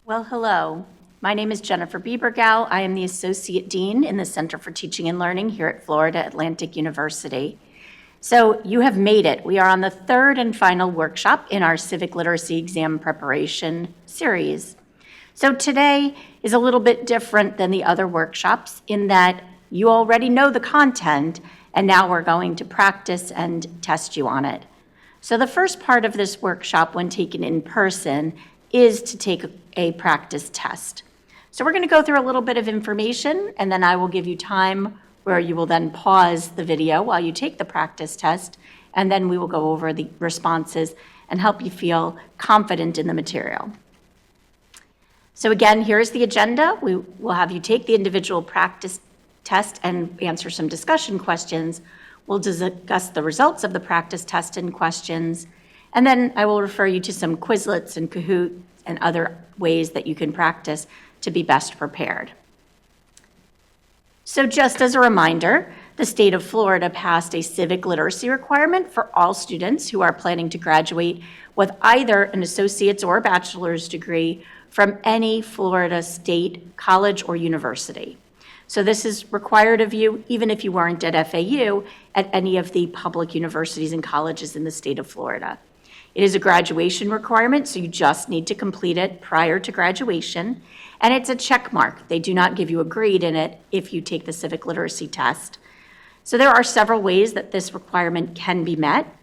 Well, hello. My name is Jennifer Biebergau. I am the Associate Dean in the Center for Teaching and Learning here at Florida Atlantic University. So you have made it. We are on the third and final workshop in our Civic Literacy Exam Preparation series. So today is a little bit different than the other workshops in that you already know the content, and now we're going to practice and test you on it. So the first part of this workshop, when taken in person, is to take a practice test. So we're going to go through a little bit of information, and then I will give you time where you will then pause the video while you take the practice test, and then we will go over the responses and help you feel confident in the material. So again, here's the agenda. We will have you take the individual practice test and answer some discussion questions. We'll discuss the results of the practice test and questions, and then I will refer you to some Quizlets and Kahoot and other ways that you can practice to be best prepared. So just as a reminder, the state of Florida passed a civic literacy requirement for all students who are planning to graduate with either an associate's or a bachelor's degree from any Florida state college or university. So this is required of you even if you weren't at FAU at any of the public universities and colleges in the state of Florida. It is a graduation requirement, so you just need to complete it prior to graduation, and it's a check mark. They do not give you a grade in it if you take the civic literacy test. So there are several ways that this requirement can be met.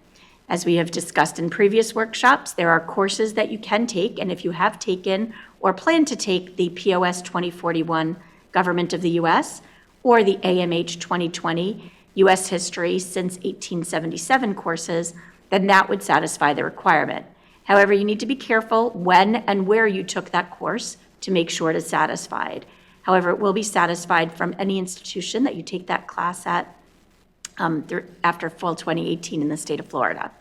As we have discussed in previous workshops, there are courses that you can take, and if you have taken or plan to take the POS 2041 Government of the U.S. or the AMH 2020 U.S. History since 1877 courses, then that would satisfy the requirement. However, you need to be careful when and where you took that course to make sure it is satisfied. However, it will be satisfied from any institution that you take that class at after fall 2018 in the state of Florida.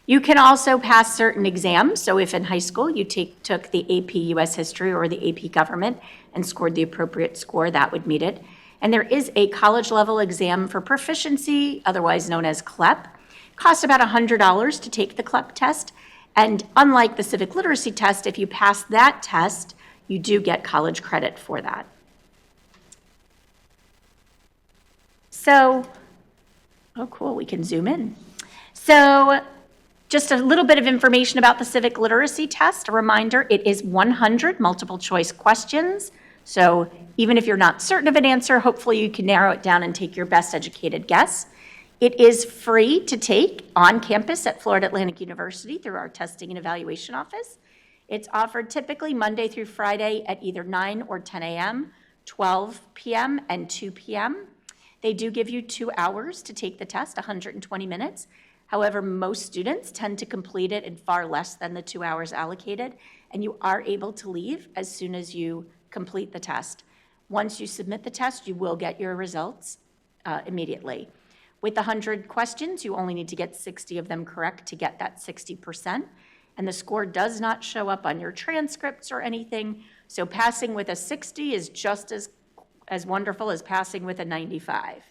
You can also pass certain exams. So if in high school you took the AP U.S. History or the AP Government and scored the appropriate score, that would meet it. And there is a college level exam for proficiency, otherwise known as CLEP. Costs about $100 to take the CLEP test. And unlike the civic literacy test, if you pass that test, you do get college credit for that. So, oh cool, we can zoom in. So just a little bit of information about the civic literacy test. A reminder, it is 100 multiple choice questions. So even if you're not certain of an answer, hopefully you can narrow it down and take your best educated guess. It is free to take on campus at Florida Atlantic University through our testing and evaluation office. It's offered typically Monday through Friday at either 9 or 10 a.m., 12 p.m., and 2 p.m. They do give you 2 hours to take the test, 120 minutes. However, most students tend to complete it in far less than the 2 hours allocated, and you are able to leave as soon as you complete the test. Once you submit the test, you will get your results immediately. With the 100 questions, you only need to get 60 of them correct to get that 60%, and the score does not show up on your transcripts or anything, so passing with a 60 is just as wonderful as passing with a 95. At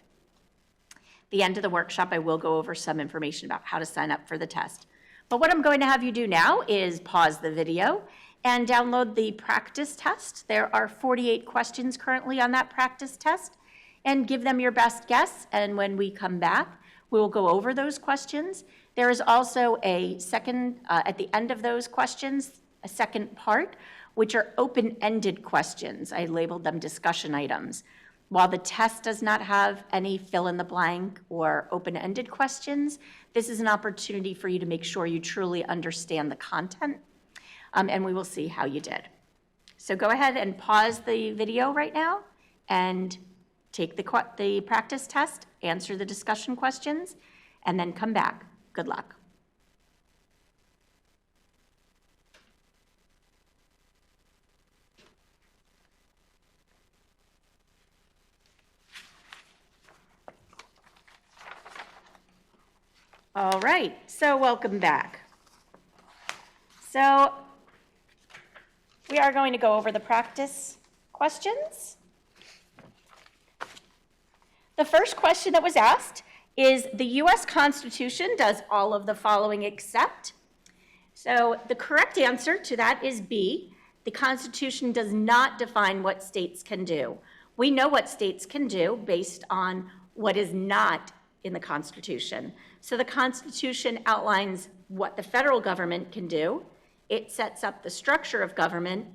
the end of the workshop, I will go over some information about how to sign up for the test. But what I'm going to have you do now is pause the video and download the practice test. There are 48 questions currently on that practice test, and give them your best guess. And when we come back, we will go over those questions. There is also a second, at the end of those questions, a second part, which are open-ended questions. I labeled them discussion items. While the test does not have any fill-in-the-blank or open-ended questions, this is an opportunity for you to make sure you truly understand the content, and we will see how you did. So go ahead and pause the video right now and take the practice test, answer the discussion questions, and then come back. Good luck. All right, so welcome back. So we are going to go over the practice questions. The first question that was asked is, the U.S. Constitution does all of the following except. So the correct answer to that is B. the Constitution does not define what states can do. We know what states can do based on what is not in the Constitution. So the Constitution outlines what the federal government can do. It sets up the structure of government,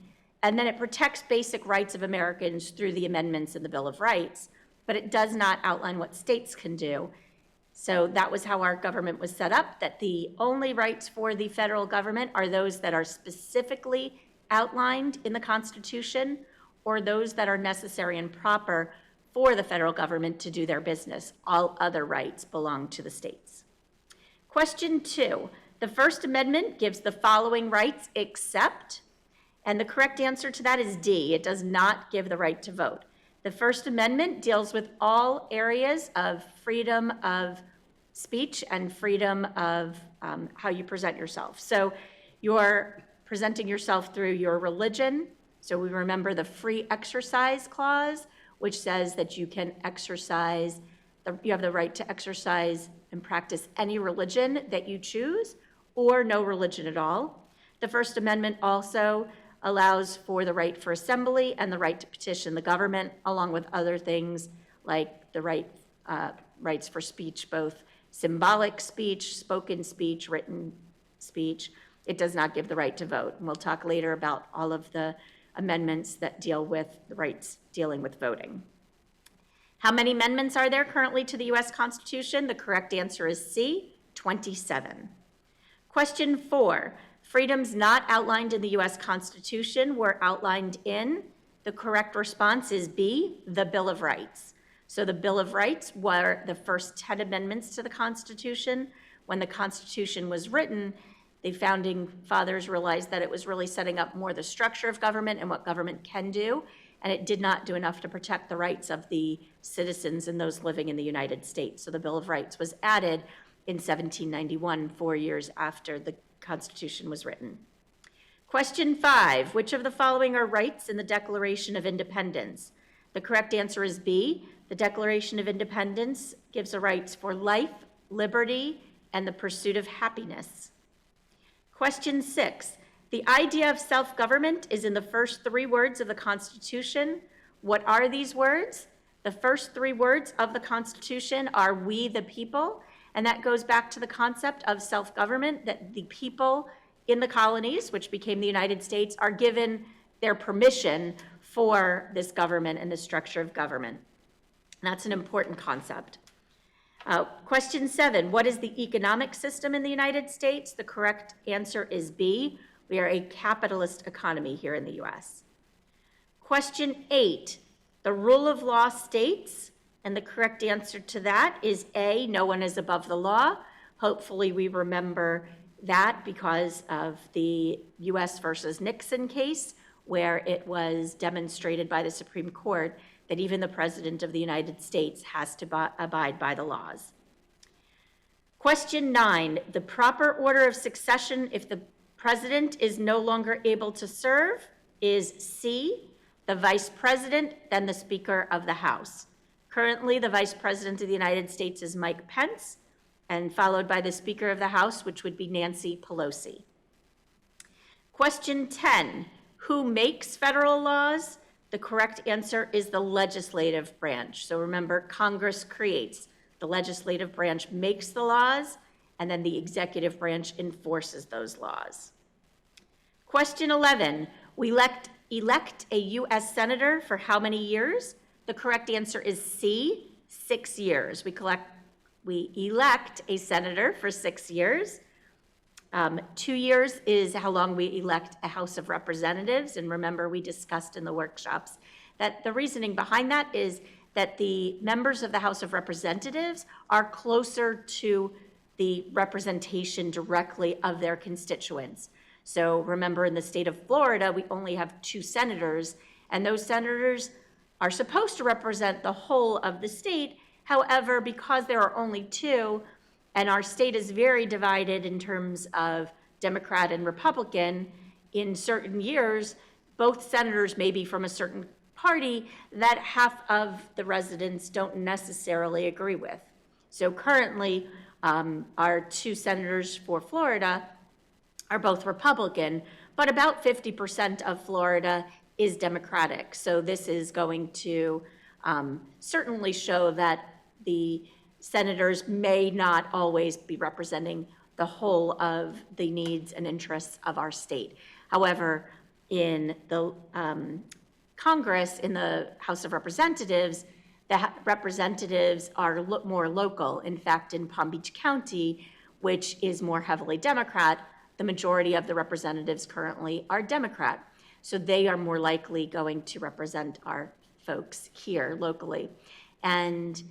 and then it protects basic rights of Americans through the amendments in the Bill of Rights, but it does not outline what states can do. So that was how our government was set up, that the only rights for the federal government are those that are specifically outlined in the Constitution or those that are necessary and proper for the federal government to do their business. All other rights belong to the states. Question 2, the First Amendment gives the following rights except, and the correct answer to that is D. It does not give the right to vote. The First Amendment deals with all areas of freedom of speech and freedom of how you present yourself. So you're presenting yourself through your religion. So we remember the Free Exercise Clause, which says that you can exercise, you have the right to exercise and practice any religion that you choose or no religion at all. The First Amendment also allows for the right for assembly and the right to petition the government, along with other things like the rights for speech, both symbolic speech, spoken speech, written speech. It does not give the right to vote. And we'll talk later about all of the amendments that deal with the rights dealing with voting. How many amendments are there currently to the U.S. Constitution? The correct answer is C, 27. Question 4, freedoms not outlined in the U.S. Constitution were outlined in, the correct response is B, the Bill of Rights. So the Bill of Rights were the first 10 amendments to the Constitution. When the Constitution was written, the founding fathers realized that it was really setting up more the structure of government and what government can do, and it did not do enough to protect the rights of the citizens and those living in the United States. So the Bill of Rights was added in 1791, 4 years after the Constitution was written. Question 5, which of the following are rights in the Declaration of Independence? The correct answer is B. The Declaration of Independence gives the rights for life, liberty, and the pursuit of happiness. Question 6, the idea of self-government is in the first 3 words of the Constitution. What are these words? The first 3 words of the Constitution are "we the people," and that goes back to the concept of self-government, that the people in the colonies, which became the United States, are given their permission for this government and this structure of government. That's an important concept. Question 7, what is the economic system in the United States? The correct answer is B. We are a capitalist economy here in the U.S. Question 8, the rule of law states, and the correct answer to that is A, no one is above the law. Hopefully we remember that because of the U.S. versus Nixon case, where it was demonstrated by the Supreme Court that even the President of the United States has to abide by the laws. Question 9, the proper order of succession if the President is no longer able to serve is C, the Vice President, then the Speaker of the House. Currently, the Vice President of the United States is Mike Pence, and followed by the Speaker of the House, which would be Nancy Pelosi. Question 10, who makes federal laws? The correct answer is the legislative branch. So remember, Congress creates, the legislative branch makes the laws, and then the executive branch enforces those laws. Question 11, we elect a U.S. Senator for how many years? The correct answer is C, 6 years. We elect a senator for 6 years. 2 years is how long we elect a House of Representatives. And remember, we discussed in the workshops that the reasoning behind that is that the members of the House of Representatives are closer to the representation directly of their constituents. So remember, in the state of Florida, we only have 2 senators, and those senators are supposed to represent the whole of the state. However, because there are only 2, and our state is very divided in terms of Democrat and Republican, in certain years, both senators may be from a certain party that half of the residents don't necessarily agree with. So currently, our 2 senators for Florida are both Republican, but about 50% of Florida is Democratic. So this is going to certainly show that the senators may not always be representing the whole of the needs and interests of our state. However, in the Congress, in the House of Representatives, the representatives are more local. In fact, in Palm Beach County, which is more heavily Democrat, the majority of the representatives currently are Democrat. So they are more likely going to represent our folks here locally. And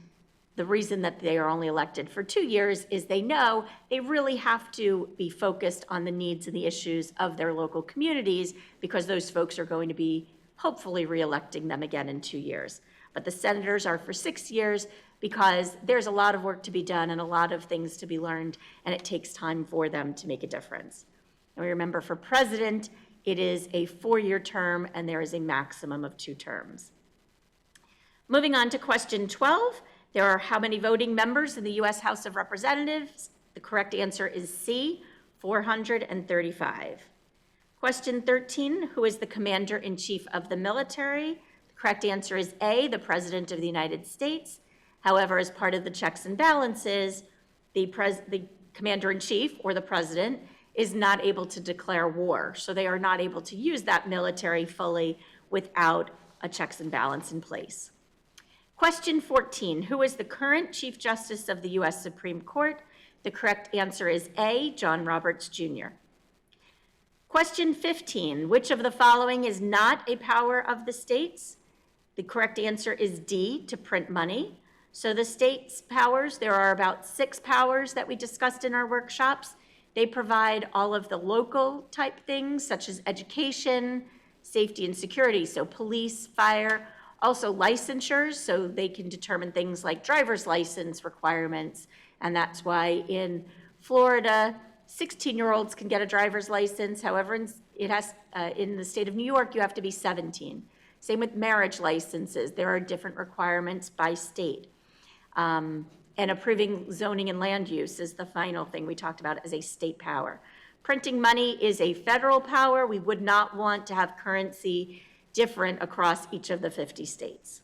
the reason that they are only elected for 2 years is they know they really have to be focused on the needs and the issues of their local communities, because those folks are going to be hopefully reelecting them again in 2 years. But the senators are for 6 years because there's a lot of work to be done and a lot of things to be learned, and it takes time for them to make a difference. And we remember for president, it is a 4-year term and there is a maximum of 2 terms. Moving on to question 12, there are how many voting members in the U.S. House of Representatives? The correct answer is C, 435. Question 13, who is the Commander-in-Chief of the military? The correct answer is A, the President of the United States. However, as part of the checks and balances, the Commander-in-Chief, or the President, is not able to declare war. So they are not able to use that military fully without a checks and balance in place. Question 14, who is the current Chief Justice of the U.S. Supreme Court? The correct answer is A, John Roberts, Jr. Question 15, which of the following is not a power of the states? The correct answer is D, to print money. So the state's powers, there are about 6 powers that we discussed in our workshops. They provide all of the local type things, such as education, safety and security, so police, fire, also licensures, so they can determine things like driver's license requirements. And that's why in Florida, 16-year-olds can get a driver's license. However, in the state of New York, you have to be 17. Same with marriage licenses. There are different requirements by state. And approving zoning and land use is the final thing we talked about as a state power. Printing money is a federal power. We would not want to have currency different across each of the 50 states.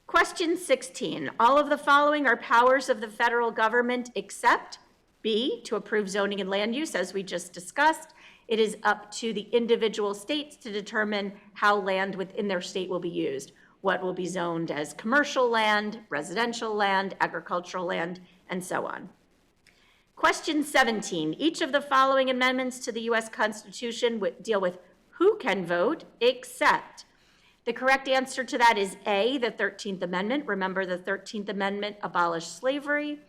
Question 16, all of the following are powers of the federal government except B, to approve zoning and land use, as we just discussed. It is up to the individual states to determine how land within their state will be used, what will be zoned as commercial land, residential land, agricultural land, and so on. Question 17, each of the following amendments to the U.S. Constitution would deal with who can vote except. The correct answer to that is A, the 13th Amendment. Remember, the 13th Amendment abolished slavery.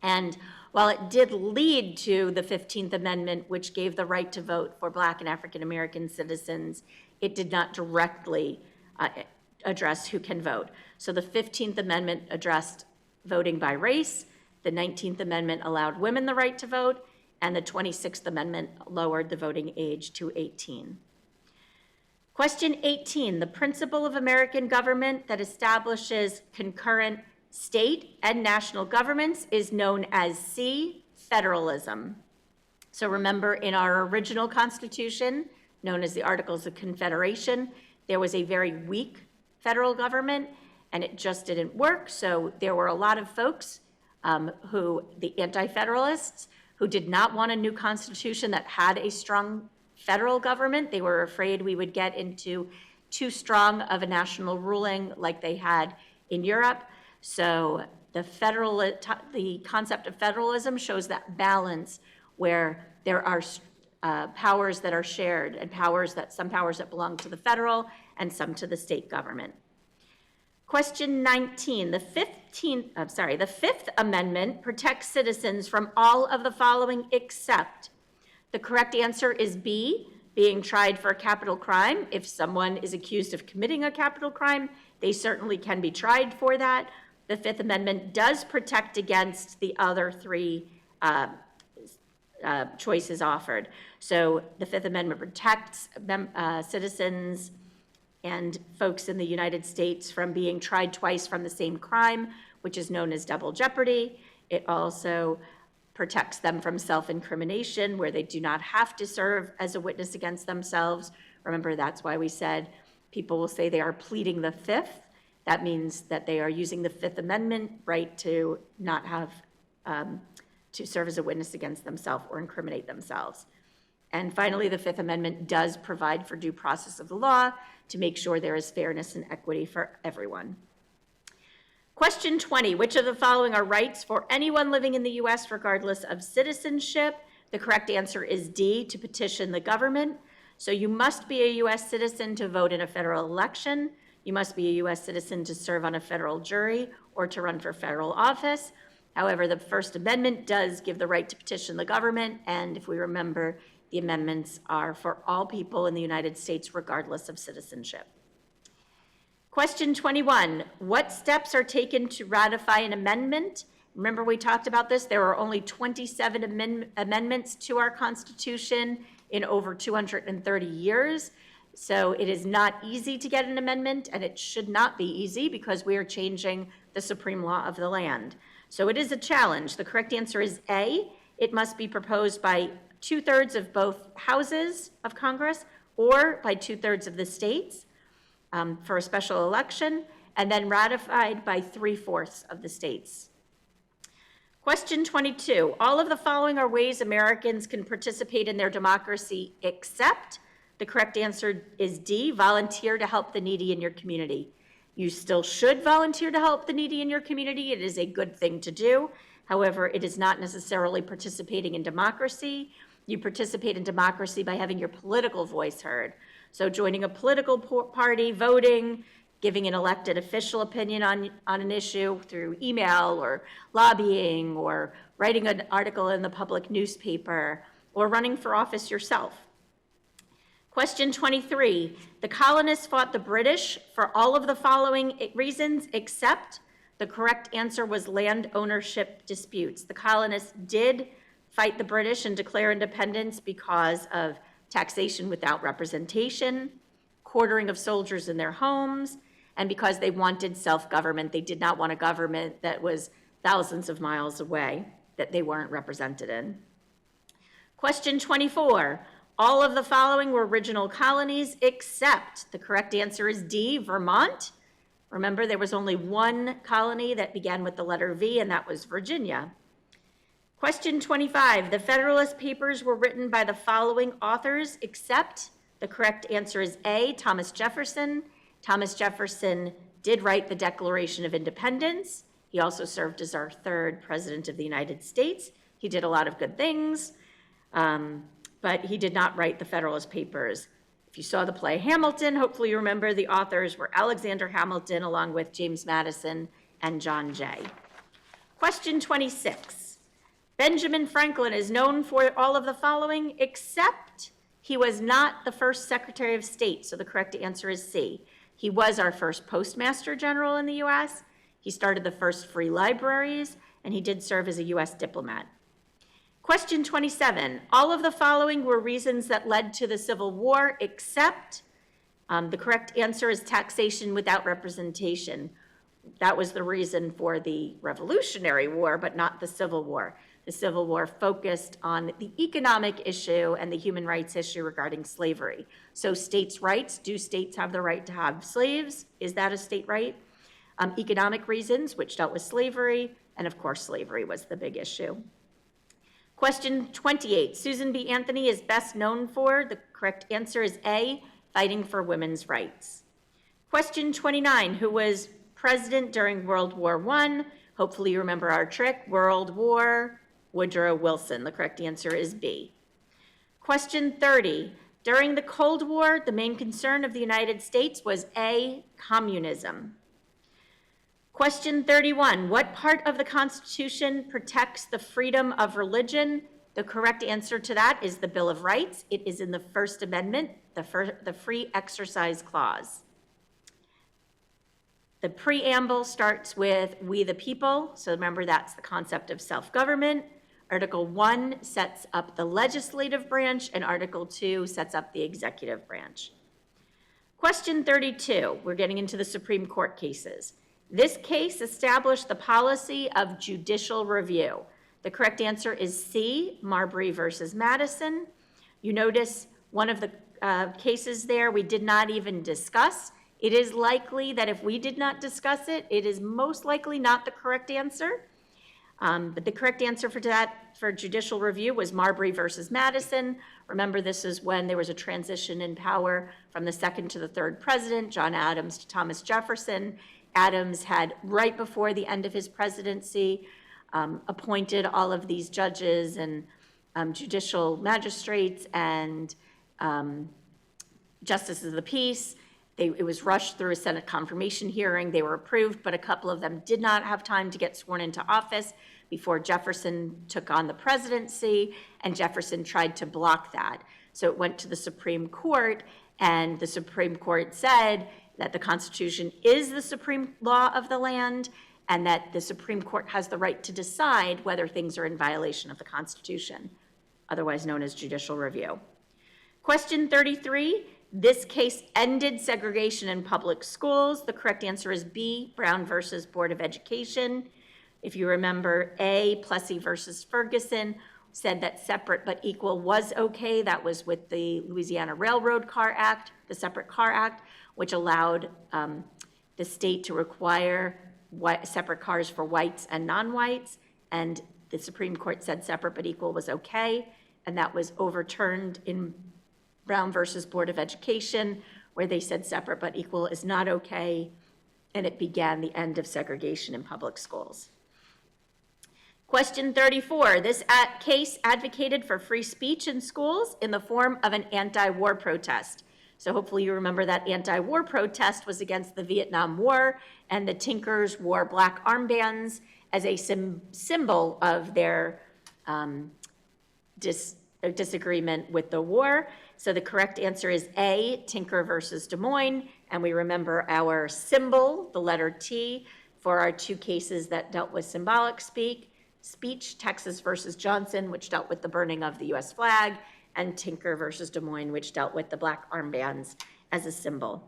And while it did lead to the 15th Amendment, which gave the right to vote for Black and African American citizens, it did not directly address who can vote. So the 15th Amendment addressed voting by race, the 19th Amendment allowed women the right to vote, and the 26th Amendment lowered the voting age to 18. Question 18, the principle of American government that establishes concurrent state and national governments is known as C, federalism. So remember, in our original Constitution, known as the Articles of Confederation, there was a very weak federal government, and it just didn't work. So there were a lot of folks the anti-federalists, who did not want a new constitution that had a strong federal government. They were afraid we would get into too strong of a national ruling like they had in Europe. So the concept of federalism shows that balance where there are powers that are shared and some powers that belong to the federal and some to the state government. Question 19, the Fifth Amendment protects citizens from all of the following except. The correct answer is B, being tried for a capital crime. If someone is accused of committing a capital crime, they certainly can be tried for that. The Fifth Amendment does protect against the other 3 choices offered. So the Fifth Amendment protects citizens and folks in the United States from being tried twice from the same crime, which is known as double jeopardy. It also protects them from self-incrimination, where they do not have to serve as a witness against themselves. Remember, that's why we said people will say they are pleading the Fifth. That means that they are using the Fifth Amendment right to not have to serve as a witness against themselves or incriminate themselves. And finally, the Fifth Amendment does provide for due process of the law to make sure there is fairness and equity for everyone. Question 20, which of the following are rights for anyone living in the U.S. regardless of citizenship? The correct answer is D, to petition the government. So you must be a U.S. citizen to vote in a federal election. You must be a U.S. citizen to serve on a federal jury or to run for federal office. However, the First Amendment does give the right to petition the government, and if we remember, the amendments are for all people in the United States regardless of citizenship. Question 21, what steps are taken to ratify an amendment? Remember, we talked about this. There are only 27 amendments to our Constitution in over 230 years. So it is not easy to get an amendment, and it should not be easy because we are changing the supreme law of the land. So it is a challenge. The correct answer is A. It must be proposed by 2/3 of both houses of Congress or by 2/3 of the states for a special election, and then ratified by 3/4 of the states. Question 22, all of the following are ways Americans can participate in their democracy except, the correct answer is D, volunteer to help the needy in your community. You still should volunteer to help the needy in your community. It is a good thing to do. However, it is not necessarily participating in democracy. You participate in democracy by having your political voice heard. So joining a political party, voting, giving an elected official opinion on an issue through email or lobbying or writing an article in the public newspaper or running for office yourself. Question 23, the colonists fought the British for all of the following reasons except, the correct answer was land ownership disputes. The colonists did fight the British and declare independence because of taxation without representation, quartering of soldiers in their homes, and because they wanted self-government. They did not want a government that was thousands of miles away, that they weren't represented in. Question 24, all of the following were original colonies except, the correct answer is D, Vermont. Remember, there was only one colony that began with the letter V, and that was Virginia. Question 25, the Federalist Papers were written by the following authors except, the correct answer is A, Thomas Jefferson. Thomas Jefferson did write the Declaration of Independence. He also served as our third president of the United States. He did a lot of good things, but he did not write the Federalist Papers. If you saw the play Hamilton, hopefully you remember the authors were Alexander Hamilton along with James Madison and John Jay. Question 26. Benjamin Franklin is known for all of the following except he was not the first Secretary of State, so the correct answer is C. He was our first Postmaster General in the U.S., he started the first free libraries, and he did serve as a U.S. diplomat. Question 27, all of the following were reasons that led to the Civil War except, the correct answer is taxation without representation. That was the reason for the Revolutionary War, but not the Civil War. The Civil War focused on the economic issue and the human rights issue regarding slavery. So states' rights, do states have the right to have slaves? Is that a state right? Economic reasons, which dealt with slavery, and of course slavery was the big issue. Question 28, Susan B. Anthony is best known for, the correct answer is A, fighting for women's rights. Question 29, who was president during World War I? Hopefully you remember our trick, World War, Woodrow Wilson. The correct answer is B. Question 30, during the Cold War, the main concern of the United States was A, communism. Question 31, what part of the Constitution protects the freedom of religion? The correct answer to that is the Bill of Rights. It is in the First Amendment, the Free Exercise Clause. The preamble starts with we the people, so remember that's the concept of self-government. Article 1 sets up the legislative branch, and Article 2 sets up the executive branch. Question 32, we're getting into the Supreme Court cases. This case established the policy of judicial review. The correct answer is C, Marbury versus Madison. You notice one of the cases there we did not even discuss. It is likely that if we did not discuss it, it is most likely not the correct answer. But the correct answer for that, for judicial review, was Marbury versus Madison. Remember, this is when there was a transition in power from the second to the third president, John Adams to Thomas Jefferson. Adams had, right before the end of his presidency, appointed all of these judges and judicial magistrates and justices of the peace. It was rushed through a Senate confirmation hearing. They were approved, but a couple of them did not have time to get sworn into office before Jefferson took on the presidency, and Jefferson tried to block that. So it went to the Supreme Court, and the Supreme Court said that the Constitution is the supreme law of the land, and that the Supreme Court has the right to decide whether things are in violation of the Constitution, otherwise known as judicial review. Question 33. This case ended segregation in public schools. The correct answer is B, Brown versus Board of Education. If you remember, A, Plessy versus Ferguson, said that separate but equal was okay. That was with the Louisiana Railroad Car Act, the Separate Car Act, which allowed the state to require separate cars for whites and non-whites. And the Supreme Court said separate but equal was okay. And that was overturned in Brown versus Board of Education, where they said separate but equal is not okay, and it began the end of segregation in public schools. Question 34. This case advocated for free speech in schools in the form of an anti-war protest. So hopefully you remember that anti-war protest was against the Vietnam War, and the Tinkers wore black armbands as a symbol of their disagreement with the war. So the correct answer is A, Tinker versus Des Moines. And we remember our symbol, the letter T, for our two cases that dealt with symbolic speech, Texas versus Johnson, which dealt with the burning of the US flag, and Tinker versus Des Moines, which dealt with the black armbands as a symbol.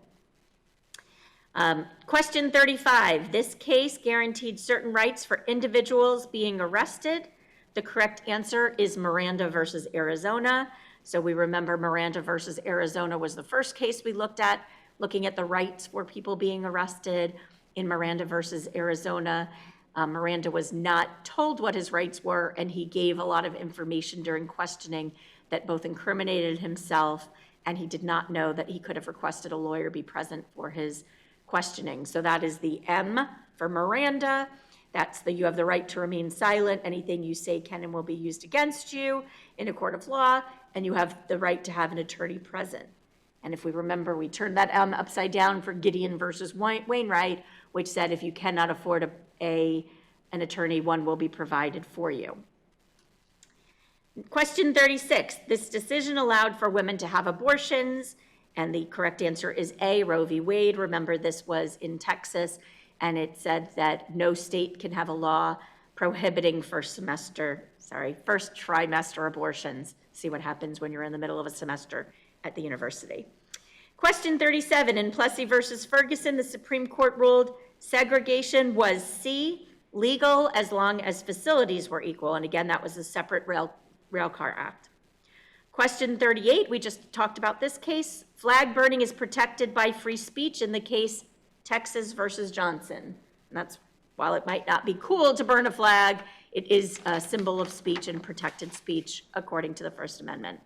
Question 35. This case guaranteed certain rights for individuals being arrested. The correct answer is Miranda versus Arizona. So we remember Miranda versus Arizona was the first case we looked at, looking at the rights for people being arrested. In Miranda versus Arizona, Miranda was not told what his rights were, and he gave a lot of information during questioning that both incriminated himself, and he did not know that he could have requested a lawyer be present for his questioning. So that is the M for Miranda. That's you have the right to remain silent. Anything you say can and will be used against you in a court of law, and you have the right to have an attorney present. And if we remember, we turned that M upside down for Gideon versus Wainwright, which said if you cannot afford an attorney, one will be provided for you. Question 36. This decision allowed for women to have abortions, and the correct answer is A, Roe v. Wade. Remember, this was in Texas, and it said that no state can have a law prohibiting first trimester abortions. See what happens when you're in the middle of a semester at the university. Question 37, in Plessy versus Ferguson, the Supreme Court ruled segregation was C, legal as long as facilities were equal. And again, that was a separate rail car act. Question 38, we just talked about this case. Flag burning is protected by free speech in the case Texas versus Johnson. And that's, while it might not be cool to burn a flag, it is a symbol of speech and protected speech according to the First Amendment.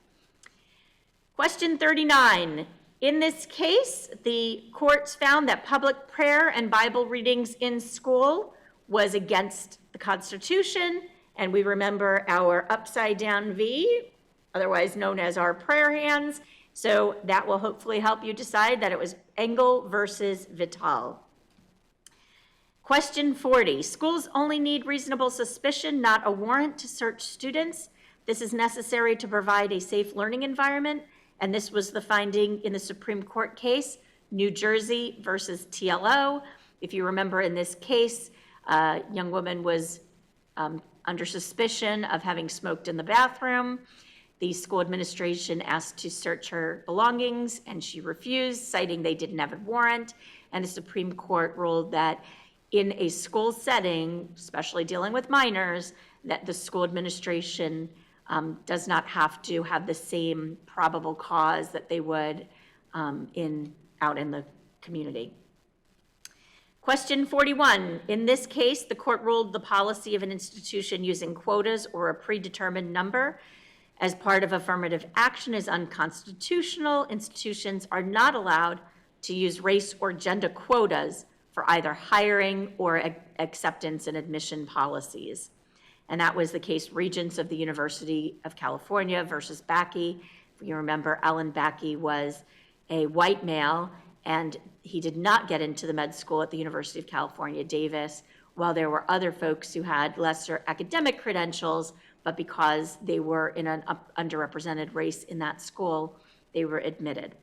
Question 39. In this case, the courts found that public prayer and Bible readings in school was against the Constitution, and we remember our upside down V, otherwise known as our prayer hands. So that will hopefully help you decide that it was Engel versus Vital. Question 40. Schools only need reasonable suspicion, not a warrant, to search students. This is necessary to provide a safe learning environment, and this was the finding in the Supreme Court case, New Jersey versus TLO. If you remember, in this case, a young woman was under suspicion of having smoked in the bathroom. The school administration asked to search her belongings, and she refused, citing they didn't have a warrant. And the Supreme Court ruled that in a school setting, especially dealing with minors, that the school administration does not have to have the same probable cause that they would out in the community. Question 41. In this case, the court ruled the policy of an institution using quotas or a predetermined number as part of affirmative action is unconstitutional. Institutions are not allowed to use race or gender quotas for either hiring or acceptance and admission policies. And that was the case Regents of the University of California versus Bakke. If you remember, Ellen Bakke was a white male, and he did not get into the med school at the University of California, Davis, while there were other folks who had lesser academic credentials, but because they were in an underrepresented race in that school, they were admitted.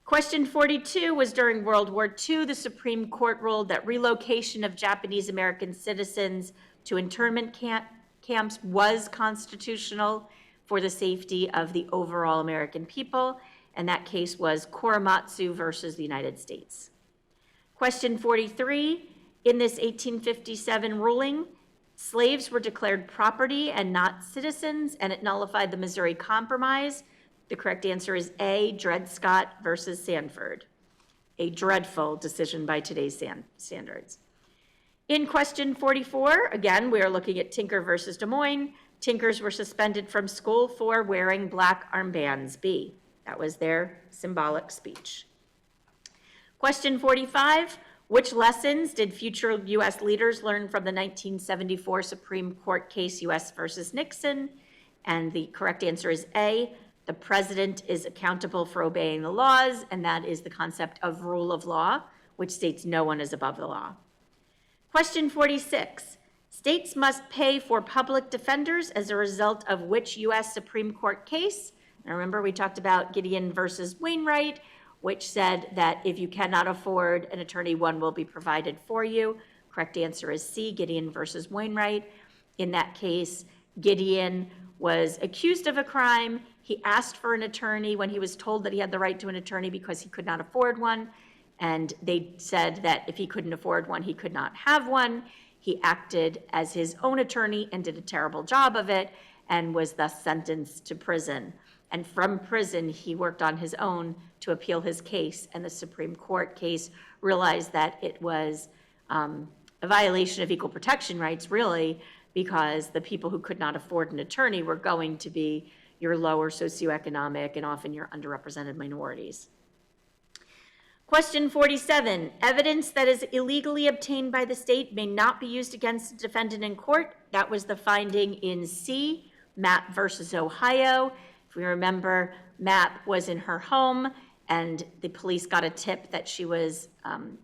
Question 42 was during World War II, the Supreme Court ruled that relocation of Japanese American citizens to internment camps was constitutional for the safety of the overall American people, and that case was Korematsu versus the United States. Question 43, in this 1857 ruling, slaves were declared property and not citizens, and it nullified the Missouri Compromise. The correct answer is A, Dred Scott versus Sanford. A dreadful decision by today's standards. In question 44, again, we are looking at Tinker versus Des Moines. Tinkers were suspended from school for wearing black armbands, B. That was their symbolic speech. Question 45, which lessons did future U.S. leaders learn from the 1974 Supreme Court case U.S. versus Nixon? And the correct answer is A, the president is accountable for obeying the laws, and that is the concept of rule of law, which states no one is above the law. Question 46, states must pay for public defenders as a result of which U.S. Supreme Court case? Now remember, we talked about Gideon versus Wainwright, which said that if you cannot afford an attorney, one will be provided for you. Correct answer is C, Gideon versus Wainwright. In that case, Gideon was accused of a crime. He asked for an attorney when he was told that he had the right to an attorney because he could not afford one. And they said that if he couldn't afford one, he could not have one. He acted as his own attorney and did a terrible job of it and was thus sentenced to prison. And from prison, he worked on his own to appeal his case. And the Supreme Court case realized that it was a violation of equal protection rights, really, because the people who could not afford an attorney were going to be your lower socioeconomic and often your underrepresented minorities. Question 47, evidence that is illegally obtained by the state may not be used against a defendant in court. That was the finding in C, Mapp versus Ohio. If we remember, Mapp was in her home and the police got a tip that she was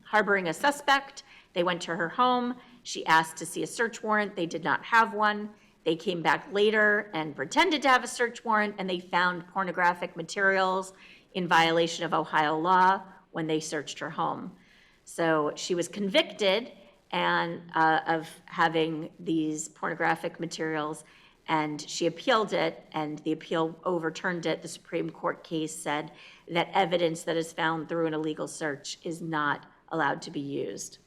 harboring a suspect. They went to her home. She asked to see a search warrant. They did not have one. They came back later and pretended to have a search warrant, and they found pornographic materials in violation of Ohio law when they searched her home. So she was convicted of having these pornographic materials, and she appealed it, and the appeal overturned it. The Supreme Court case said that evidence that is found through an illegal search is not allowed to be used.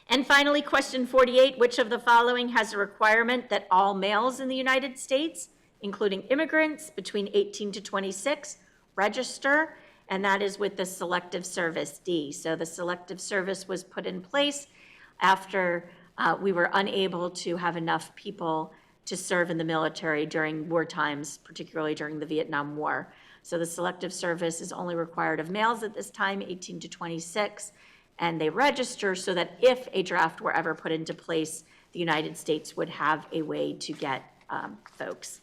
And finally, question 48, which of the following has a requirement that all males in the United States, including immigrants between 18 to 26, register? And that is with the Selective Service, D. So the Selective Service was put in place after we were unable to have enough people to serve in the military during war times, particularly during the Vietnam War. So the Selective Service is only required of males at this time, 18 to 26, and they register so that if a draft were ever put into place, the United States would have a way to get folks.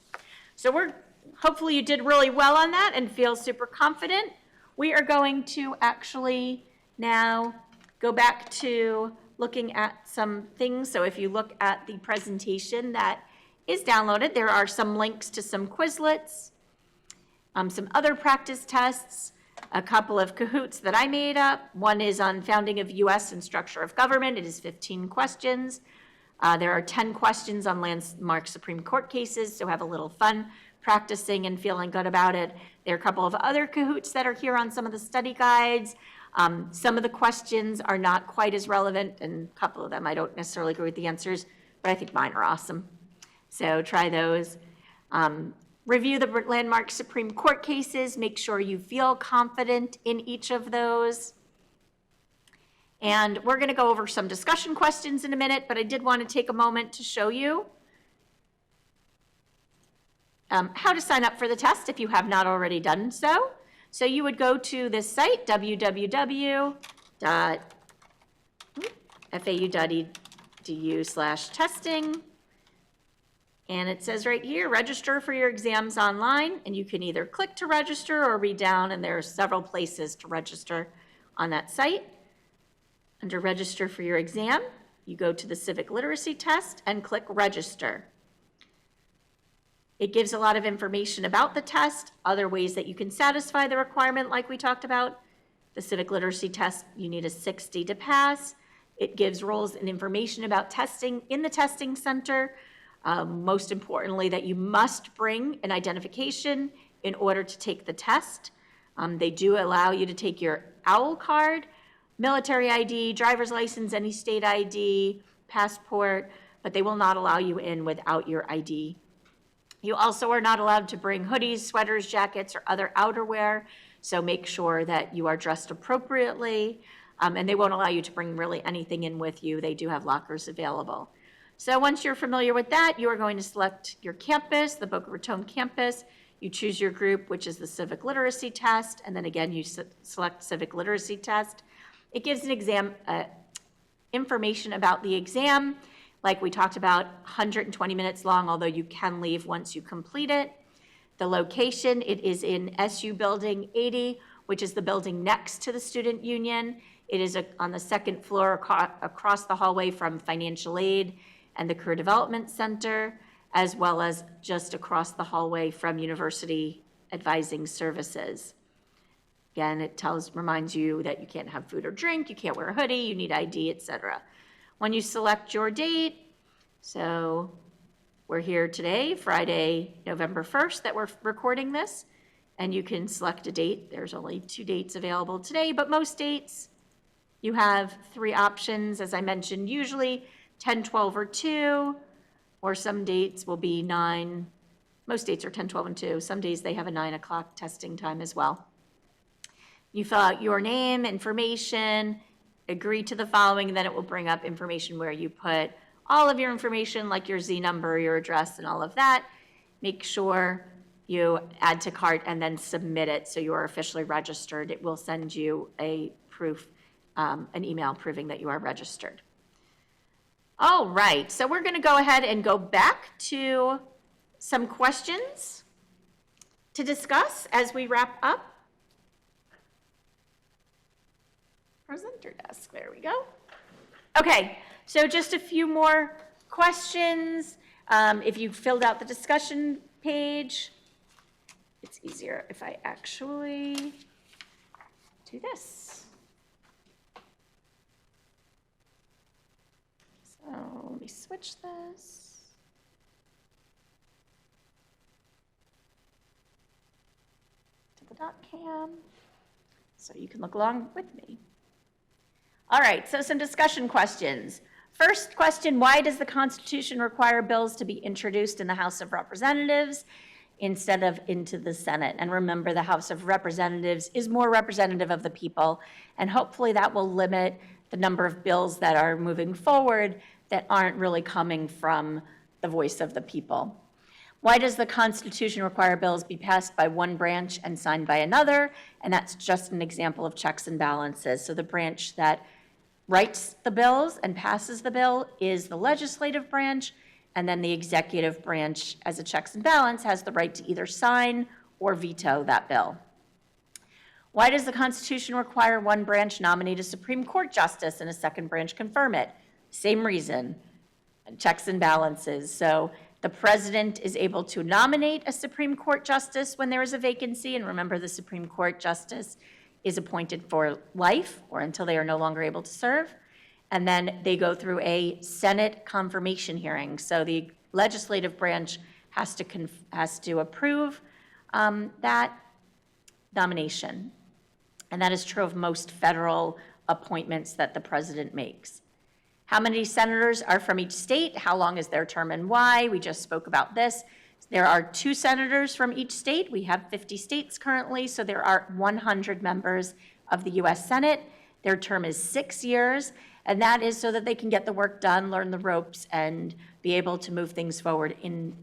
So hopefully you did really well on that and feel super confident. We are going to actually now go back to looking at some things. So if you look at the presentation that is downloaded, there are some links to some Quizlets, some other practice tests, a couple of Kahoots that I made up. One is on founding of U.S. and structure of government. It is 15 questions. There are 10 questions on landmark Supreme Court cases, so have a little fun practicing and feeling good about it. There are a couple of other Kahoots that are here on some of the study guides. Some of the questions are not quite as relevant, and a couple of them I don't necessarily agree with the answers but I think mine are awesome. So try those. Review the landmark Supreme Court cases. Make sure you feel confident in each of those. And we're going to go over some discussion questions in a minute, but I did want to take a moment to show you how to sign up for the test if you have not already done so. So you would go to this site, www.fau.edu/testing. And it says right here, register for your exams online. And you can either click to register or read down, and there are several places to register on that site. Under register for your exam, you go to the civic literacy test and click register. It gives a lot of information about the test, other ways that you can satisfy the requirement like we talked about. The civic literacy test, you need a 60 to pass. It gives rules and information about testing in the testing center. Most importantly, that you must bring an identification in order to take the test. They do allow you to take your OWL card, military ID, driver's license, any state ID, passport, but they will not allow you in without your ID. You also are not allowed to bring hoodies, sweaters, jackets, or other outerwear, so make sure that you are dressed appropriately, and they won't allow you to bring really anything in with you. They do have lockers available. So once you're familiar with that, you are going to select your campus, the Boca Raton campus. You choose your group, which is the civic literacy test, and then again, you select civic literacy test. It gives an exam information about the exam. Like we talked about, 120 minutes long, although you can leave once you complete it. The location, it is in SU Building 80, which is the building next to the Student Union. It is on the second floor across the hallway from Financial Aid and the Career Development Center, as well as just across the hallway from University Advising Services. Again, it reminds you that you can't have food or drink, you can't wear a hoodie, you need ID, etc. When you select your date, so we're here today, Friday, November 1st, that we're recording this, and you can select a date. There's only 2 dates available today, but most dates, you have 3 options, as I mentioned, usually 10, 12, or 2, or some dates will be 9. Most dates are 10, 12, and 2. Some days they have a 9 o'clock testing time as well. You fill out your name, information, agree to the following, and then it will bring up information where you put all of your information, like your Z number, your address, and all of that. Make sure you add to cart and then submit it so you are officially registered. It will send you a proof, an email proving that you are registered. All right, so we're going to go ahead and go back to some questions to discuss as we wrap up. Presenter desk, there we go. Okay, so just a few more questions. If you filled out the discussion page, it's easier if I actually do this. So let me switch this. To the dot cam, so you can look along with me. All right, so some discussion questions. First question, why does the Constitution require bills to be introduced in the House of Representatives instead of into the Senate? And remember, the House of Representatives is more representative of the people, and hopefully that will limit the number of bills that are moving forward that aren't really coming from the voice of the people. Why does the Constitution require bills be passed by one branch and signed by another? And that's just an example of checks and balances. So the branch that writes the bills and passes the bill is the legislative branch, and then the executive branch, as a checks and balance, has the right to either sign or veto that bill. Why does the Constitution require one branch nominate a Supreme Court justice and a second branch confirm it? Same reason, checks and balances. So the president is able to nominate a Supreme Court justice when there is a vacancy, and remember, the Supreme Court justice is appointed for life or until they are no longer able to serve. And then they go through a Senate confirmation hearing. So the legislative branch has to approve that nomination. And that is true of most federal appointments that the president makes. How many senators are from each state? How long is their term and why? We just spoke about this. There are 2 senators from each state. We have 50 states currently, so there are 100 members of the U.S. Senate. Their term is 6 years, and that is so that they can get the work done, learn the ropes, and be able to move things forward on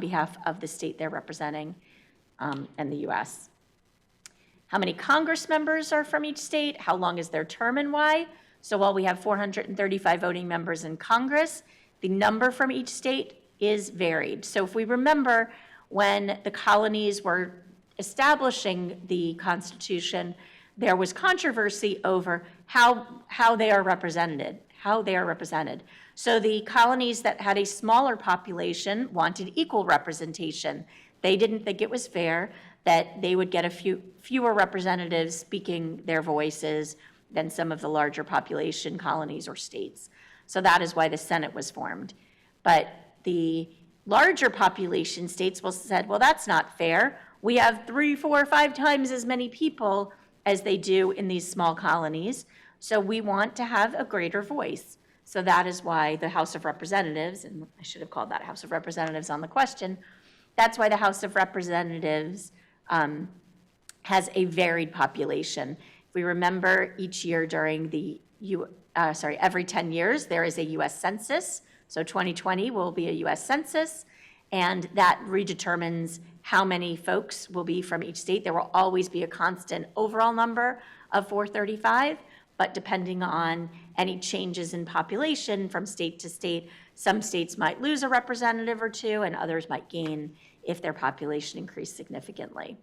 behalf of the state they're representing and the U.S. How many Congress members are from each state? How long is their term and why? So while we have 435 voting members in Congress, the number from each state is varied. So if we remember when the colonies were establishing the Constitution, there was controversy over how they are represented. So the colonies that had a smaller population wanted equal representation. They didn't think it was fair that they would get fewer representatives speaking their voices than some of the larger population colonies or states. So that is why the Senate was formed. But the larger population states said, well, that's not fair. We have 3, 4, 5 times as many people as they do in these small colonies, so we want to have a greater voice. So that is why the House of Representatives, and I should have called that House of Representatives on the question, that's why the House of Representatives has a varied population. If we remember, each year during every 10 years, there is a U.S. Census. So 2020 will be a U.S. Census, and that redetermines how many folks will be from each state. There will always be a constant overall number of 435, but depending on any changes in population from state to state, some states might lose a representative or 2, and others might gain if their population increased significantly.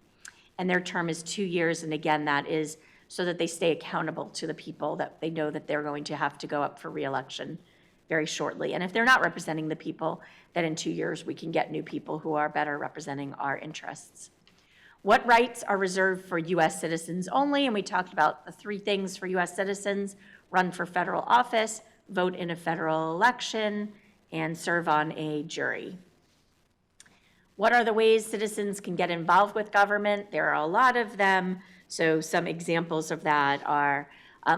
And their term is 2 years, and again, that is so that they stay accountable to the people that they know that they're going to have to go up for re-election very shortly. And if they're not representing the people, then in 2 years we can get new people who are better representing our interests. What rights are reserved for U.S. citizens only? And we talked about the 3 things for U.S. citizens: run for federal office, vote in a federal election, and serve on a jury. What are the ways citizens can get involved with government? There are a lot of them. So some examples of that are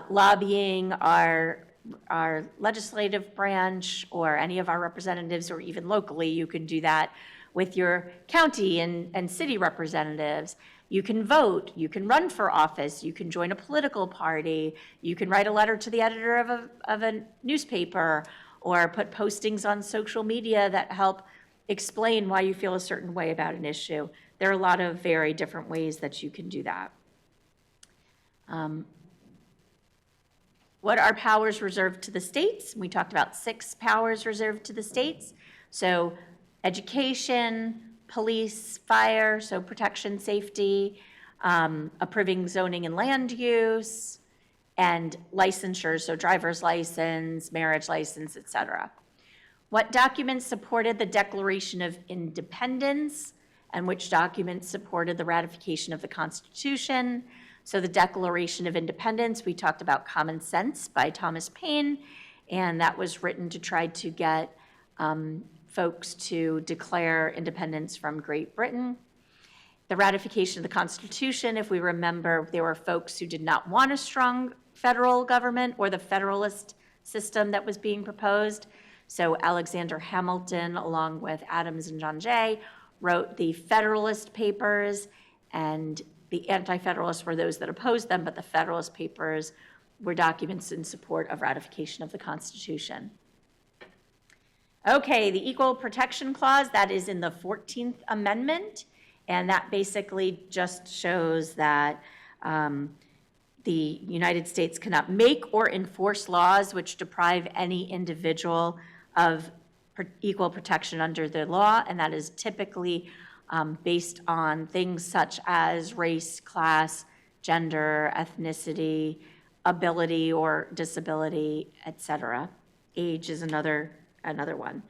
lobbying our legislative branch or any of our representatives, or even locally, you can do that with your county and city representatives. You can vote, you can run for office, you can join a political party, you can write a letter to the editor of a newspaper, or put postings on social media that help explain why you feel a certain way about an issue. There are a lot of very different ways that you can do that. What are powers reserved to the states? We talked about 6 powers reserved to the states. So education, police, fire, so protection, safety, approving zoning and land use, and licensure, so driver's license, marriage license, etc. What documents supported the Declaration of Independence, and which documents supported the ratification of the Constitution? So the Declaration of Independence, we talked about Common Sense by Thomas Paine, and that was written to try to get folks to declare independence from Great Britain. The ratification of the Constitution, if we remember, there were folks who did not want a strong federal government or the federalist system that was being proposed. So Alexander Hamilton, along with Adams and John Jay, wrote the Federalist Papers, and the Anti-Federalists were those that opposed them, but the Federalist Papers were documents in support of ratification of the Constitution. Okay, the Equal Protection Clause, that is in the 14th Amendment, and that basically just shows that the United States cannot make or enforce laws which deprive any individual of equal protection under the law, and that is typically based on things such as race, class, gender, ethnicity, ability or disability, etc. Age is another one.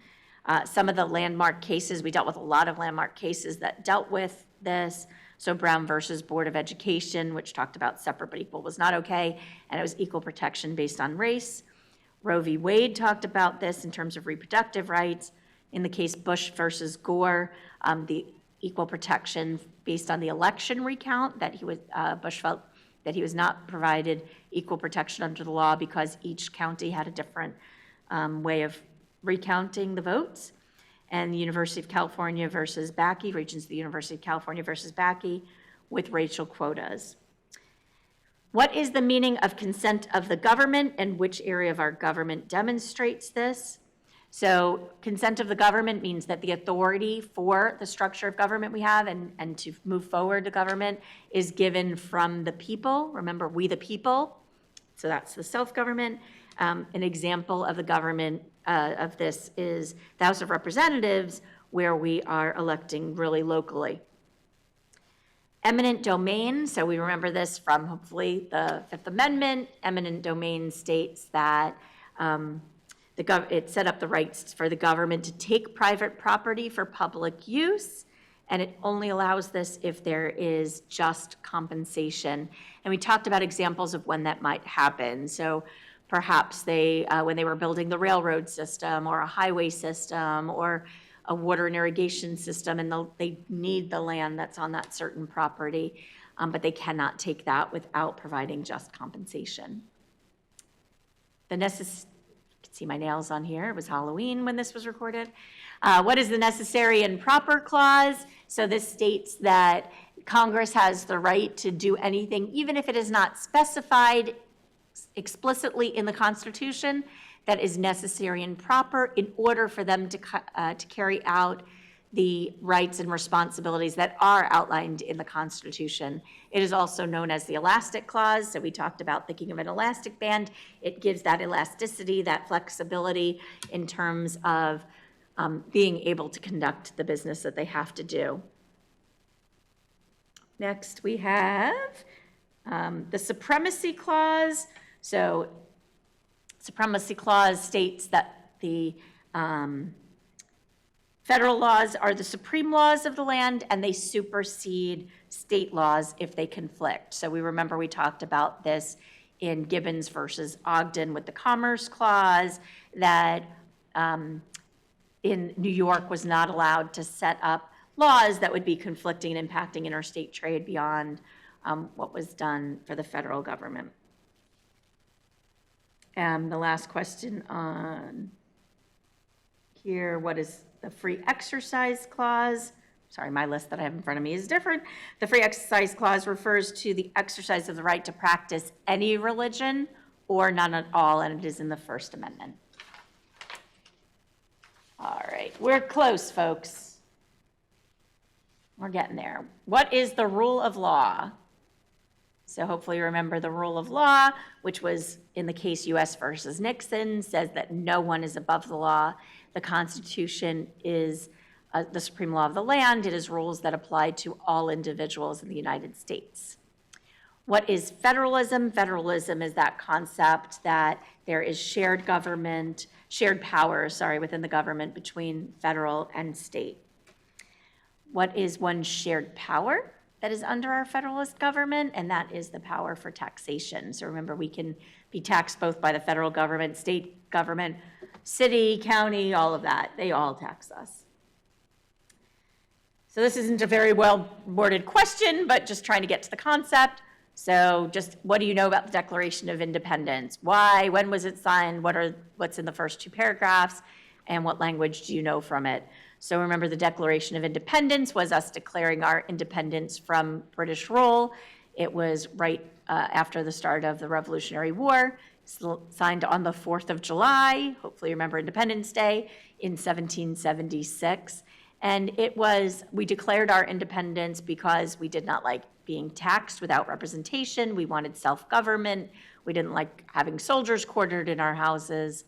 Some of the landmark cases, we dealt with a lot of landmark cases that dealt with this. So Brown versus Board of Education, which talked about separate but equal was not okay, and it was equal protection based on race. Roe v. Wade talked about this in terms of reproductive rights. In the case Bush versus Gore, the equal protection based on the election recount, that Bush felt that he was not provided equal protection under the law because each county had a different way of recounting the votes. And the University of California versus Bakke, Regents of the University of California versus Bakke, with racial quotas. What is the meaning of consent of the government, and which area of our government demonstrates this? So consent of the government means that the authority for the structure of government we have and to move forward the government is given from the people. Remember, we the people. So that's the self-government. An example of the government of this is the House of Representatives, where we are electing really locally. Eminent domain, so we remember this from hopefully the Fifth Amendment. Eminent domain states that it set up the rights for the government to take private property for public use, and it only allows this if there is just compensation. And we talked about examples of when that might happen. So perhaps when they were building the railroad system or a highway system or a water and irrigation system, and they need the land that's on that certain property, but they cannot take that without providing just compensation. You can see my nails on here. It was Halloween when this was recorded. What is the necessary and proper clause? So this states that Congress has the right to do anything, even if it is not specified explicitly in the Constitution, that is necessary and proper in order for them to carry out the rights and responsibilities that are outlined in the Constitution. It is also known as the elastic clause. So we talked about thinking of an elastic band. It gives that elasticity, that flexibility in terms of being able to conduct the business that they have to do. Next, we have the supremacy clause. So supremacy clause states that the federal laws are the supreme laws of the land, and they supersede state laws if they conflict. So we remember we talked about this in Gibbons versus Ogden with the Commerce Clause, that in New York was not allowed to set up laws that would be conflicting and impacting interstate trade beyond what was done for the federal government. The last question on here, what is the free exercise clause? Sorry, my list that I have in front of me is different. The free exercise clause refers to the exercise of the right to practice any religion or none at all, and it is in the First Amendment. All right, we're close, folks. We're getting there. What is the rule of law? So hopefully you remember the rule of law, which was in the case U.S. versus Nixon, says that no one is above the law. The Constitution is the supreme law of the land. It is rules that apply to all individuals in the United States. What is federalism? Federalism is that concept that there is shared power, within the government between federal and state. What is one shared power that is under our federalist government? And that is the power for taxation. So remember, we can be taxed both by the federal government, state government, city, county, all of that. They all tax us. So this isn't a very well-worded question, but just trying to get to the concept. So just what do you know about the Declaration of Independence? Why? When was it signed? What's in the first two paragraphs? And what language do you know from it? So remember, the Declaration of Independence was us declaring our independence from British rule. It was right after the start of the Revolutionary War, signed on the 4th of July, hopefully you remember Independence Day, in 1776. And we declared our independence because we did not like being taxed without representation. We wanted self-government. We didn't like having soldiers quartered in our houses.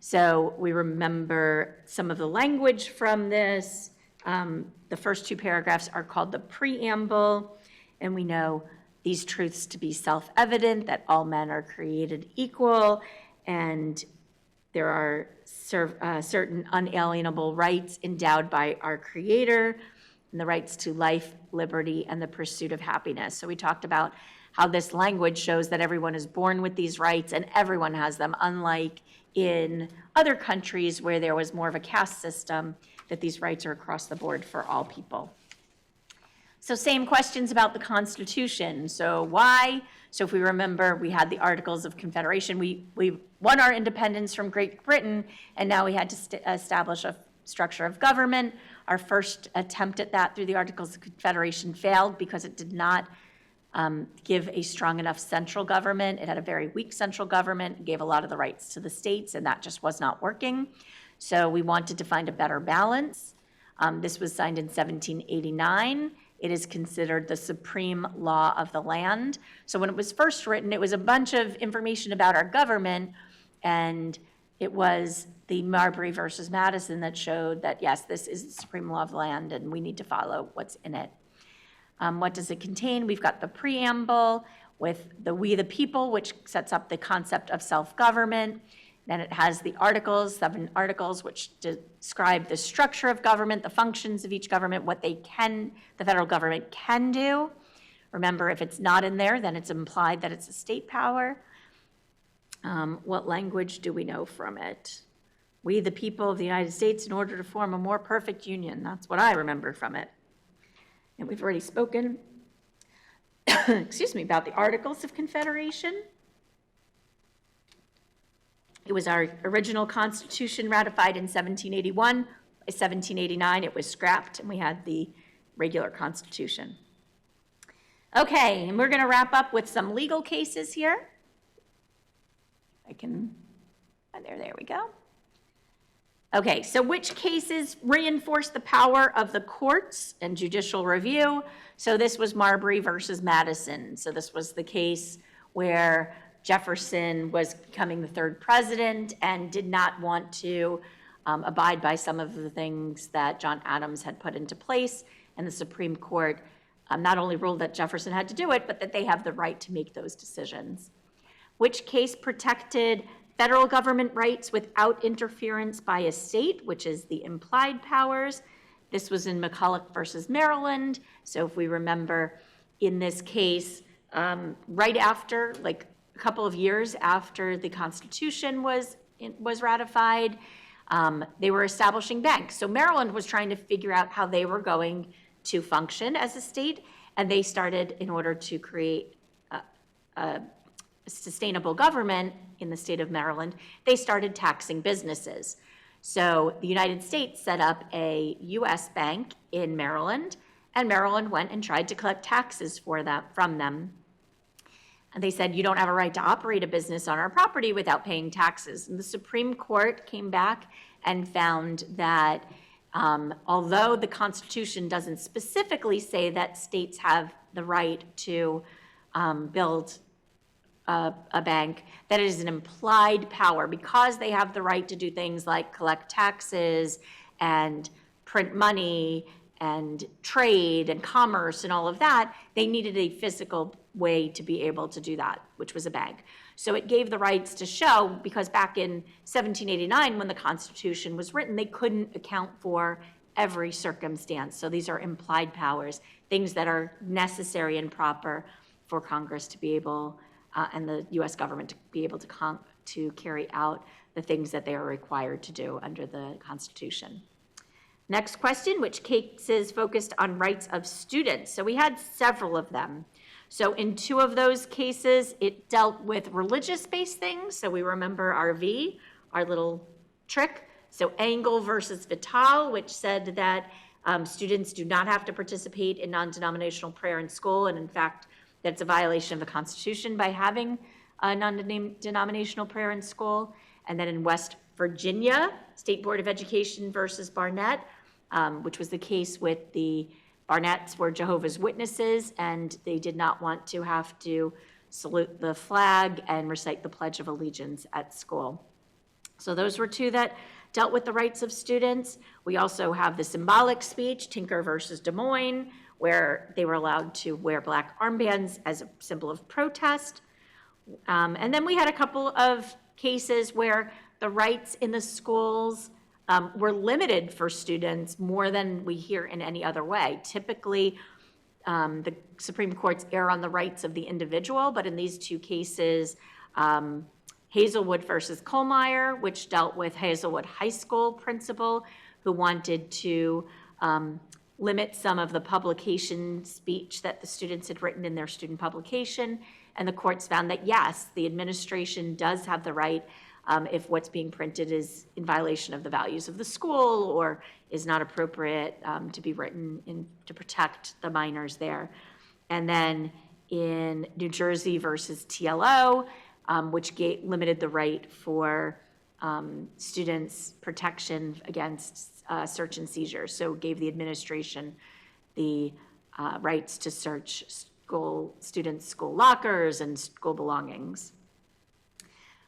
So we remember some of the language from this. The first two paragraphs are called the preamble, and we know these truths to be self-evident, that all men are created equal, and there are certain unalienable rights endowed by our Creator, and the rights to life, liberty, and the pursuit of happiness. So we talked about how this language shows that everyone is born with these rights and everyone has them, unlike in other countries where there was more of a caste system, that these rights are across the board for all people. So same questions about the Constitution. So why? So if we remember, we had the Articles of Confederation. We won our independence from Great Britain, and now we had to establish a structure of government. Our first attempt at that through the Articles of Confederation failed because it did not give a strong enough central government. It had a very weak central government, it gave a lot of the rights to the states, and that just was not working. So we wanted to find a better balance. This was signed in 1789. It is considered the supreme law of the land. So when it was first written, it was a bunch of information about our government, and it was the Marbury versus Madison that showed that, yes, this is the supreme law of the land, and we need to follow what's in it. What does it contain? We've got the preamble with the We the People, which sets up the concept of self-government. Then it has the articles, 7 articles, which describe the structure of government, the functions of each government, what the federal government can do. Remember, if it's not in there, then it's implied that it's a state power. What language do we know from it? We, the people of the United States, in order to form a more perfect union. That's what I remember from it. And we've already spoken, excuse me, about the Articles of Confederation. It was our original Constitution ratified in 1781. By 1789, it was scrapped, and we had the regular Constitution. Okay, and we're going to wrap up with some legal cases here. There we go. Okay, so which cases reinforce the power of the courts and judicial review? So this was Marbury versus Madison. So this was the case where Jefferson was becoming the 3rd president and did not want to abide by some of the things that John Adams had put into place. And the Supreme Court not only ruled that Jefferson had to do it, but that they have the right to make those decisions. Which case protected federal government rights without interference by a state, which is the Implied Powers? This was in McCulloch versus Maryland. So if we remember, in this case, right after, like a couple of years after the Constitution was ratified, they were establishing banks. So Maryland was trying to figure out how they were going to function as a state, and they started, in order to create a sustainable government in the state of Maryland, they started taxing businesses. So the United States set up a U.S. bank in Maryland, and Maryland went and tried to collect taxes from them. And they said, you don't have a right to operate a business on our property without paying taxes. And the Supreme Court came back and found that although the Constitution doesn't specifically say that states have the right to build a bank, that it is an implied power. Because they have the right to do things like collect taxes and print money and trade and commerce and all of that, they needed a physical way to be able to do that, which was a bank. So it gave the rights to show, because back in 1789, when the Constitution was written, they couldn't account for every circumstance. So these are implied powers, things that are necessary and proper for Congress to be able, and the U.S. government to be able to carry out the things that they are required to do under the Constitution. Next question, which cases focused on rights of students? So we had several of them. So in 2 of those cases, it dealt with religious-based things. So we remember our V, our little trick. So Engel versus Vital, which said that students do not have to participate in non-denominational prayer in school. And in fact, that's a violation of the Constitution by having a non-denominational prayer in school. And then in West Virginia, State Board of Education versus Barnett, which was the case with the Barnetts were Jehovah's Witnesses, and they did not want to have to salute the flag and recite the Pledge of Allegiance at school. So those were 2 that dealt with the rights of students. We also have the symbolic speech, Tinker versus Des Moines, where they were allowed to wear black armbands as a symbol of protest. And then we had a couple of cases where the rights in the schools were limited for students more than we hear in any other way. Typically, the Supreme Court's err on the rights of the individual, but in these 2 cases, Hazelwood versus Kohlmeyer, which dealt with Hazelwood High School principal who wanted to limit some of the publication speech that the students had written in their student publication. And the courts found that, yes, the administration does have the right, if what's being printed is in violation of the values of the school or is not appropriate to be written in, to protect the minors there. And then in New Jersey versus TLO, which limited the right for students' protection against search and seizure. So gave the administration the rights to search students' school lockers and school belongings.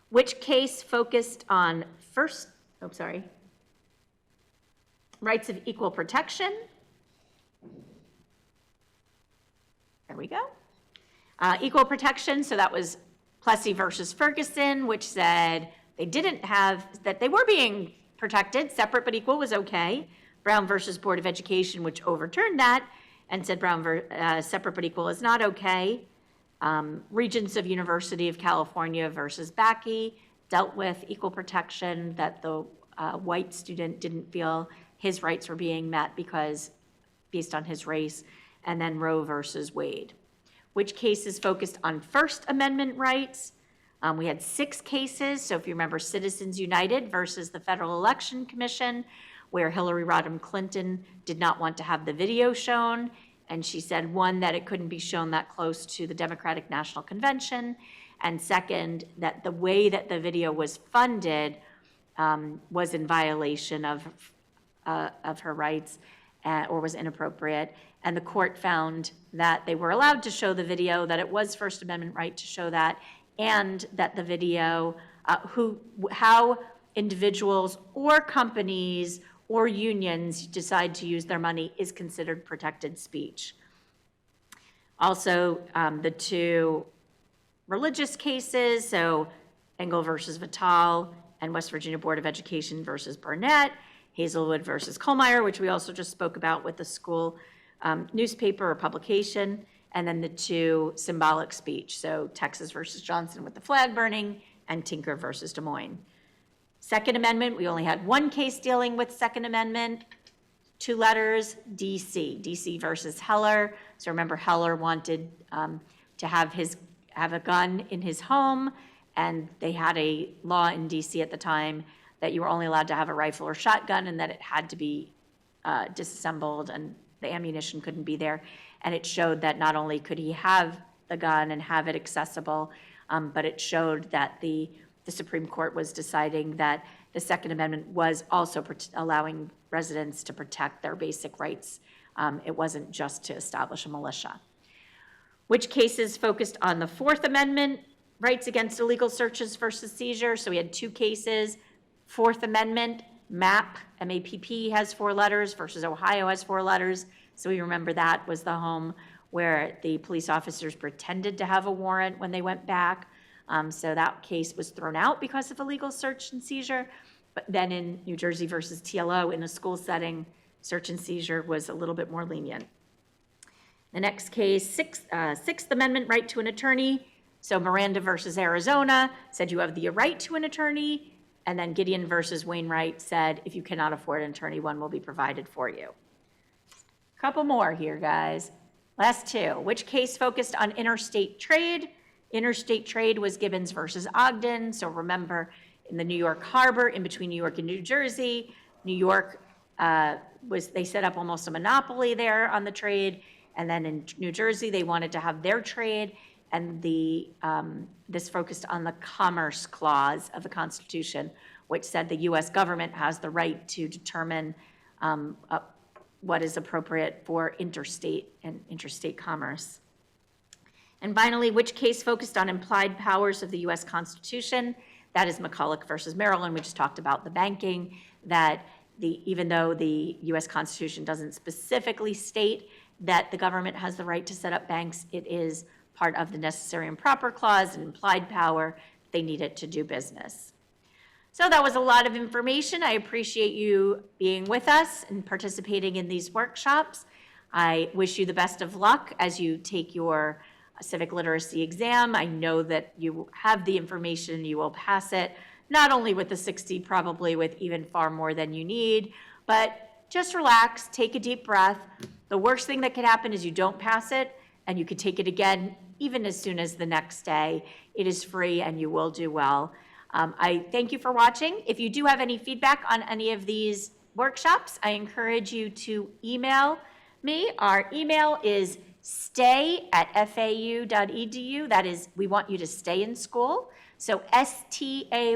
Which case focused on rights of equal protection. There we go. Equal protection, so that was Plessy versus Ferguson, which said they didn't have, that they were being protected, separate but equal was okay. Brown versus Board of Education, which overturned that and said separate but equal is not okay. Regents of University of California versus Bakke dealt with equal protection, that the white student didn't feel his rights were being met based on his race. And then Roe versus Wade. Which cases focused on First Amendment rights? We had 6 cases. So if you remember, Citizens United versus the Federal Election Commission, where Hillary Rodham Clinton did not want to have the video shown. And she said, one, that it couldn't be shown that close to the Democratic National Convention. And second, that the way that the video was funded was in violation of her rights or was inappropriate. And the court found that they were allowed to show the video, that it was First Amendment right to show that, and that the video, how individuals or companies or unions decide to use their money is considered protected speech. Also, the 2 religious cases, so Engel versus Vitale and West Virginia Board of Education versus Burnett, Hazelwood versus Kohlmeyer, which we also just spoke about with the school newspaper or publication, and then the 2 symbolic speech, so Texas versus Johnson with the flag burning and Tinker versus Des Moines. Second Amendment, we only had 1 case dealing with Second Amendment, 2 letters, DC versus Heller. So remember, Heller wanted to have a gun in his home, and they had a law in DC at the time that you were only allowed to have a rifle or shotgun, and that it had to be disassembled and the ammunition couldn't be there. And it showed that not only could he have the gun and have it accessible, but it showed that the Supreme Court was deciding that the Second Amendment was also allowing residents to protect their basic rights. It wasn't just to establish a militia. Which cases focused on the Fourth Amendment, rights against illegal searches versus seizure? So we had 2 cases. Fourth Amendment, MAP, M-A-P-P has 4 letters versus Ohio has 4 letters. So we remember that was the home where the police officers pretended to have a warrant when they went back. So that case was thrown out because of illegal search and seizure. But then in New Jersey versus TLO, in a school setting, search and seizure was a little bit more lenient. The next case, Sixth Amendment right to an attorney. So Miranda versus Arizona said you have the right to an attorney. And then Gideon versus Wainwright said, if you cannot afford an attorney, one will be provided for you. Couple more here, guys. Last 2. Which case focused on interstate trade? Interstate trade was Gibbons versus Ogden. So remember, in the New York Harbor, in between New York and New Jersey, New York they set up almost a monopoly there on the trade. And then in New Jersey, they wanted to have their trade. And this focused on the Commerce Clause of the Constitution, which said the U.S. government has the right to determine what is appropriate for interstate and interstate commerce. And finally, which case focused on implied powers of the U.S. Constitution? That is McCulloch versus Maryland. We just talked about the banking, that even though the U.S. Constitution doesn't specifically state that the government has the right to set up banks, it is part of the necessary and proper clause, an implied power. They need it to do business. So that was a lot of information. I appreciate you being with us and participating in these workshops. I wish you the best of luck as you take your civic literacy exam. I know that you have the information, you will pass it, not only with the 60, probably with even far more than you need, but just relax, take a deep breath. The worst thing that could happen is you don't pass it, and you could take it again even as soon as the next day. It is free and you will do well. I thank you for watching. If you do have any feedback on any of these workshops, I encourage you to email me. Our email is stay@fau.edu. That is, we want you to stay in school. So stay@fau.edu.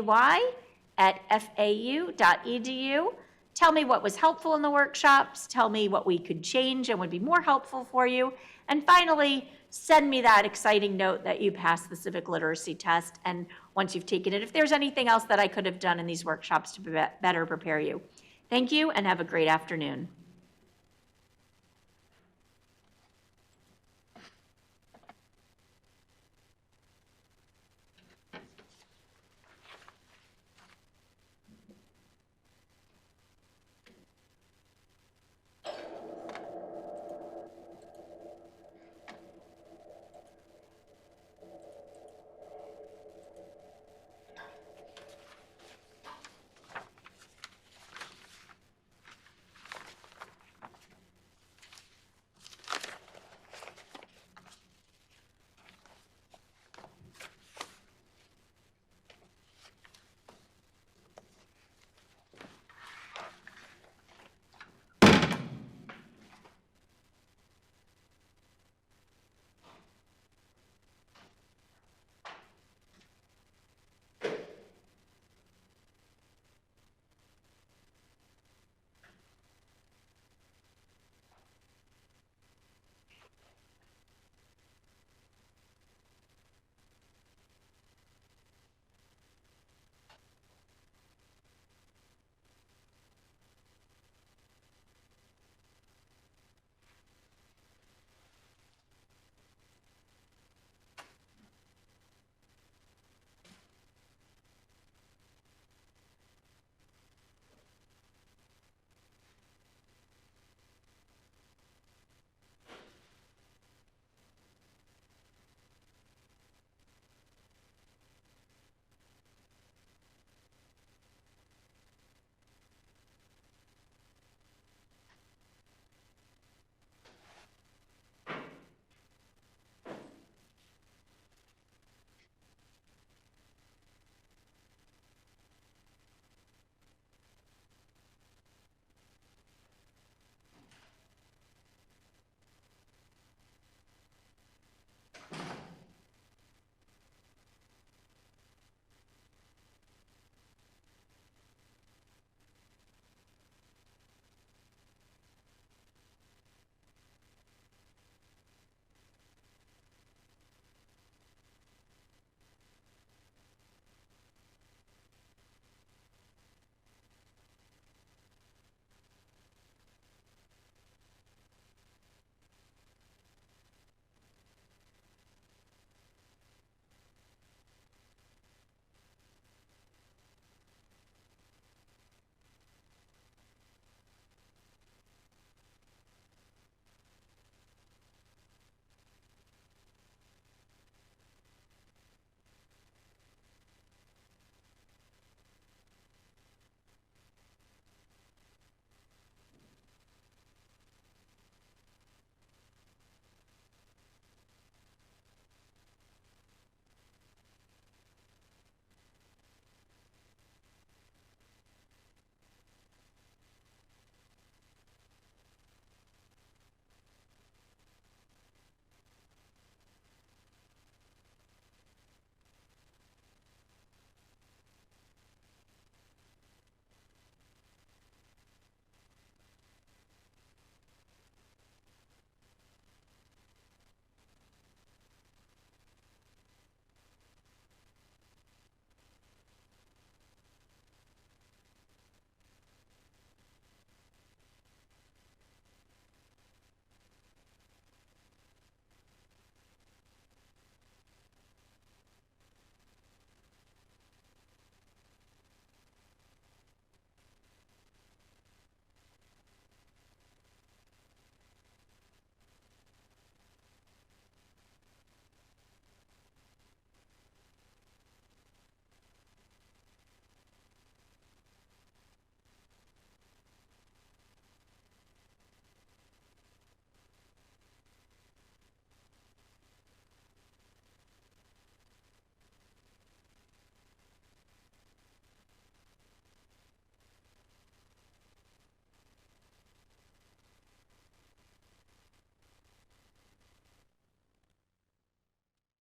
Tell me what was helpful in the workshops. Tell me what we could change and would be more helpful for you. And finally, send me that exciting note that you passed the civic literacy test. And once you've taken it, if there's anything else that I could have done in these workshops to better prepare you. Thank you and have a great afternoon.